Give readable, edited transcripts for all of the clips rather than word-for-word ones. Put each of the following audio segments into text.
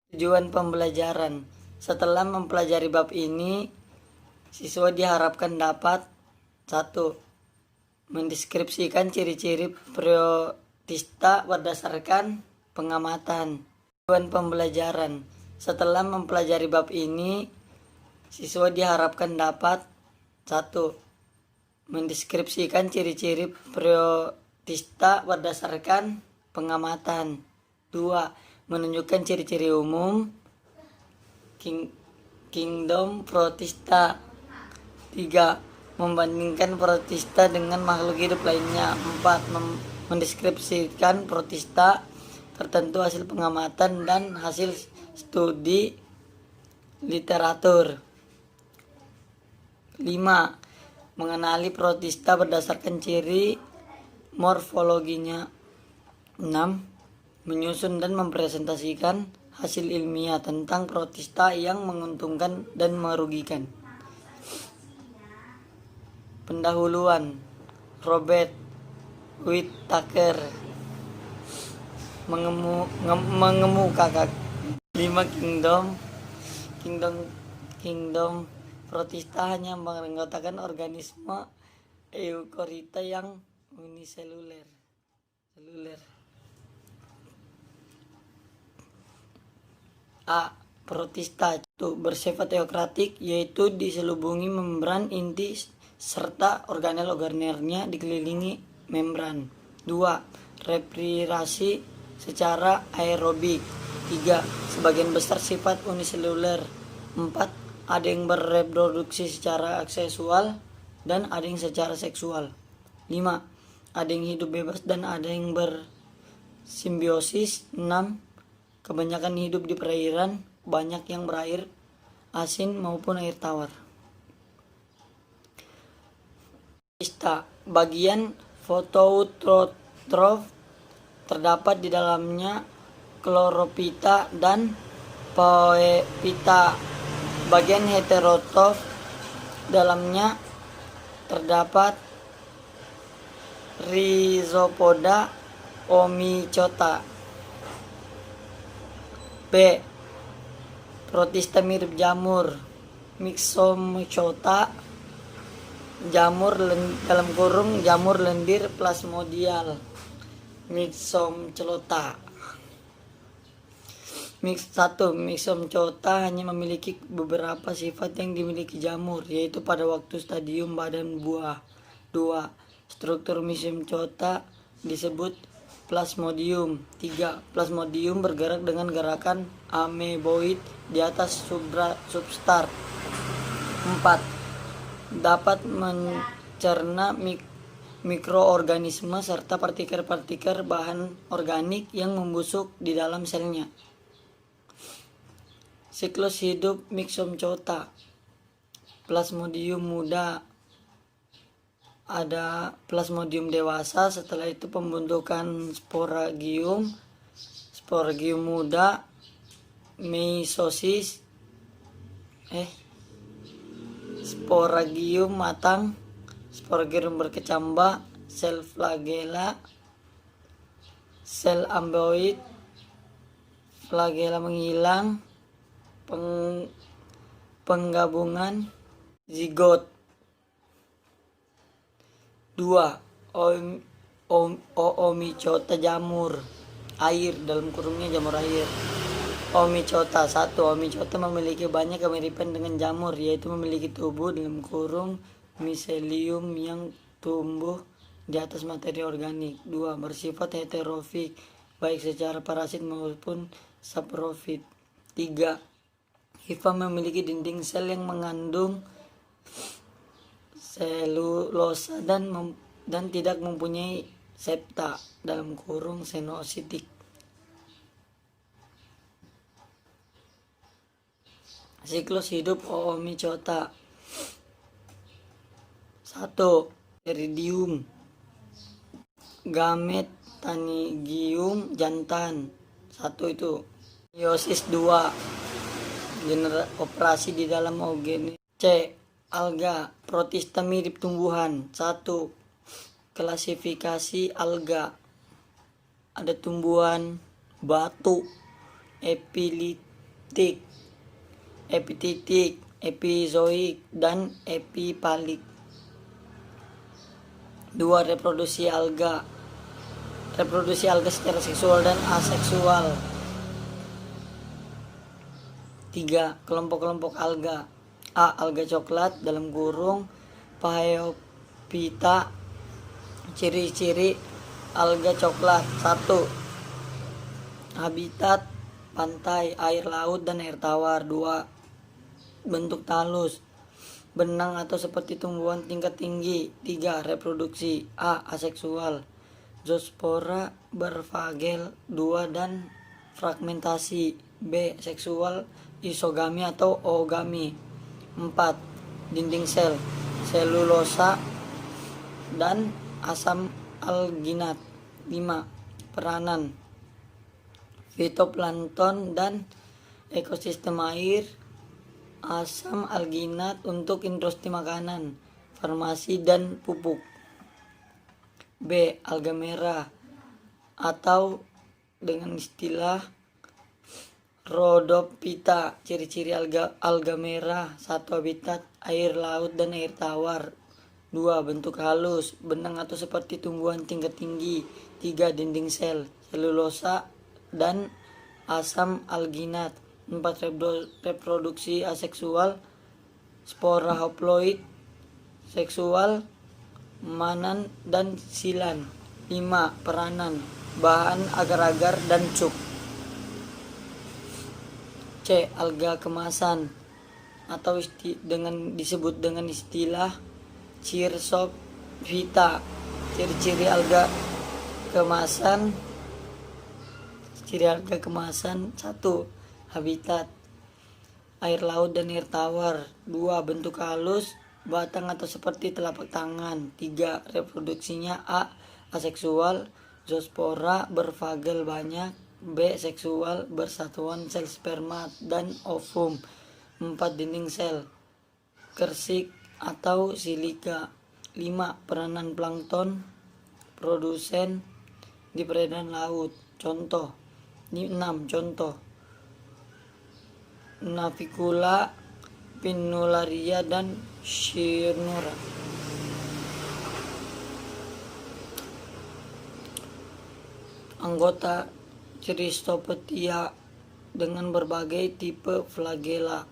Tujuan pembelajaran. Setelah mempelajari bab ini, siswa diharapkan dapat 1. Mendeskripsikan ciri-ciri protista berdasarkan pengamatan. Tujuan pembelajaran. Setelah mempelajari bab ini, siswa diharapkan dapat 1. Mendeskripsikan ciri-ciri protista berdasarkan pengamatan. 2. Menunjukkan ciri-ciri umum kingdom protista. 3. Membandingkan protista dengan makhluk hidup lainnya. 4. Mendeskripsikan protista tertentu, hasil pengamatan dan hasil studi literatur. 5. Mengenali protista berdasarkan ciri morfologinya. 6. Menyusun dan mempresentasikan hasil ilmiah tentang protista yang menguntungkan dan merugikan. Pendahuluan. Robert Whittaker mengemukakan 5 kingdom protista hanya menganggotakan organisme eukariota yang uniseluler. A. Protista itu bersifat eukariot, yaitu diselubungi membran inti serta organel-organelnya dikelilingi membran. 2. Replikasi secara aerobik. 3. Sebagian besar sifat uniseluler. 4. Ada yang bereproduksi secara aseksual dan ada yang secara seksual. 5. Ada yang hidup bebas dan ada yang bersimbiosis. 6. Kebanyakan hidup di perairan, banyak yang berair asin maupun air tawar. Protista. Bagian fotoautotrof terdapat di dalamnya kloropita dan poepita. Bagian heterotrof dalamnya terdapat rhizopoda, omicota. B. Protista mirip jamur, Myxomycota. Jamur lendir plasmodial, Myxomycota. 1. Myxomycota hanya memiliki beberapa sifat yang dimiliki jamur, yaitu pada waktu stadium badan buah. 2. Struktur Myxomycota disebut plasmodium. 3. Plasmodium bergerak dengan gerakan ameboid di atas substrat. 4. Dapat mencerna mikroorganisme serta partikel-partikel bahan organik yang membusuk di dalam selnya. Siklus hidup Myxomycota. Plasmodium muda. Ada plasmodium dewasa, setelah itu pembentukan sporagium muda, meiosis, sporagium matang, sporagium berkecambah, sel flagela, sel ameboid, flagela menghilang, penggabungan, zigot. 2. Oomycota jamur air (jamur air). Oomycota. 1. Oomycota memiliki banyak kemiripan dengan jamur, yaitu memiliki tubuh miselium yang tumbuh di atas materi organik. 2. Bersifat heterofit, baik secara parasit maupun saprofit. 3. Hifa memiliki dinding sel yang mengandung selulosa dan tidak mempunyai septa (senositik). Siklus hidup Oomycota. 1. Iridium. Gamet tanigium jantan. 1 itu. Meiosis 2. Operasi di dalam oogenesis. C. Alga. Protista mirip tumbuhan. 1. Klasifikasi alga. Ada tumbuhan batu, epiptik, epititik, epizoik, dan epipalik. 2. Reproduksi alga. Reproduksi alga secara seksual dan aseksual. 3. Kelompok-kelompok alga. A. Alga coklat dalam kurung Phaeophyta. Ciri-ciri alga coklat. 1. Habitat pantai, air laut, dan air tawar. 2. Bentuk talus, benang atau seperti tumbuhan tingkat tinggi. 3. Reproduksi. A. Aseksual, zoospora berfagel 2 dan fragmentasi. B. Seksual, isogami atau oogami. 4. Dinding sel, selulosa dan asam alginat. 5. Peranan fitoplankton dan ekosistem air. Asam alginat untuk industri makanan, farmasi, dan pupuk. B. Alga merah atau dengan istilah Rhodophyta. Ciri-ciri alga merah. 1. Habitat air laut dan air tawar. 2. Bentuk halus, benang atau seperti tumbuhan tingkat tinggi. 3. Dinding sel, selulosa dan asam alginat. 4. Reproduksi aseksual, spora haploid, seksual, manan, dan silan. 5. Peranan, bahan agar-agar dan cup. C. Alga kemasan atau disebut dengan istilah Chersophyta. Ciri-ciri alga kemasan. 1. Habitat air laut dan air tawar. 2. Bentuk halus, batang atau seperti telapak tangan. 3. Reproduksinya. A. Aseksual, zoospora berfagel banyak. B. Seksual, bersatuan sel sperma dan ovum. 4. Dinding sel, kersik atau silika. 5. Peranan plankton, produsen di perairan laut. Contoh. 6. Contoh: Navicula, Pinularia, dan Cyanura. Anggota Cristopetia dengan berbagai tipe flagela.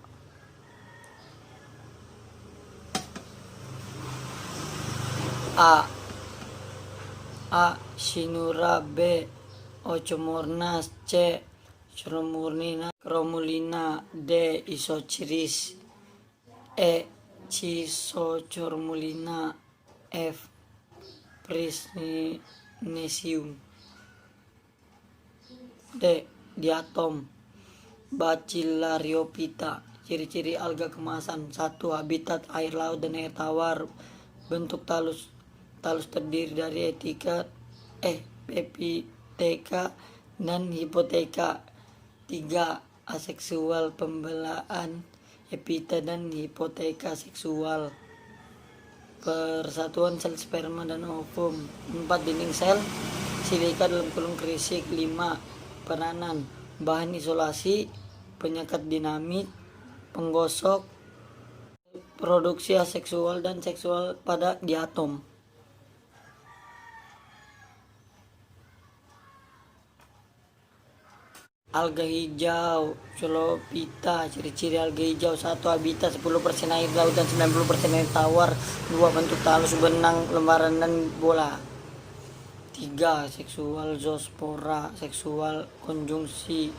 A. Cyanura. B. Ochomornas. C. Chromulina. D. Isochiris. E. Chisochormulina. F. Priscinesium. D. Diatom Bacillariophyta. Ciri-ciri alga kemasan. 1. Habitat air laut dan air tawar. Bentuk talus terdiri dari epiteka dan hipoteka. 3. Aseksual, pembelaan epita dan hipoteka seksual, persatuan sel sperma dan ovum. 4. Dinding sel, silika dalam kurung kerisik. 5. Peranan, bahan isolasi, penyekat dinamit, penggosok, produksi aseksual dan seksual pada diatom. Alga hijau, Psilophyta. Ciri-ciri alga hijau. 1. Habitat 10% air laut dan 90% air tawar. 2. Bentuk talus, benang, lembaran, dan bola. 3. Seksual, zoospora, seksual konjugasi.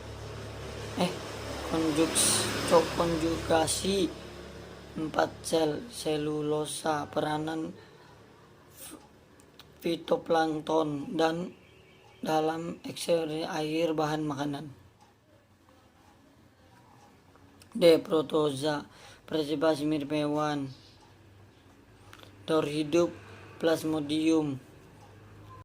Konjugasi. 4. Sel, selulosa, peranan fitoplankton dan dalam ekstreksi air bahan makanan. D. Protozoa, partisipasi mirip hewan. Daur hidup, Plasmodium.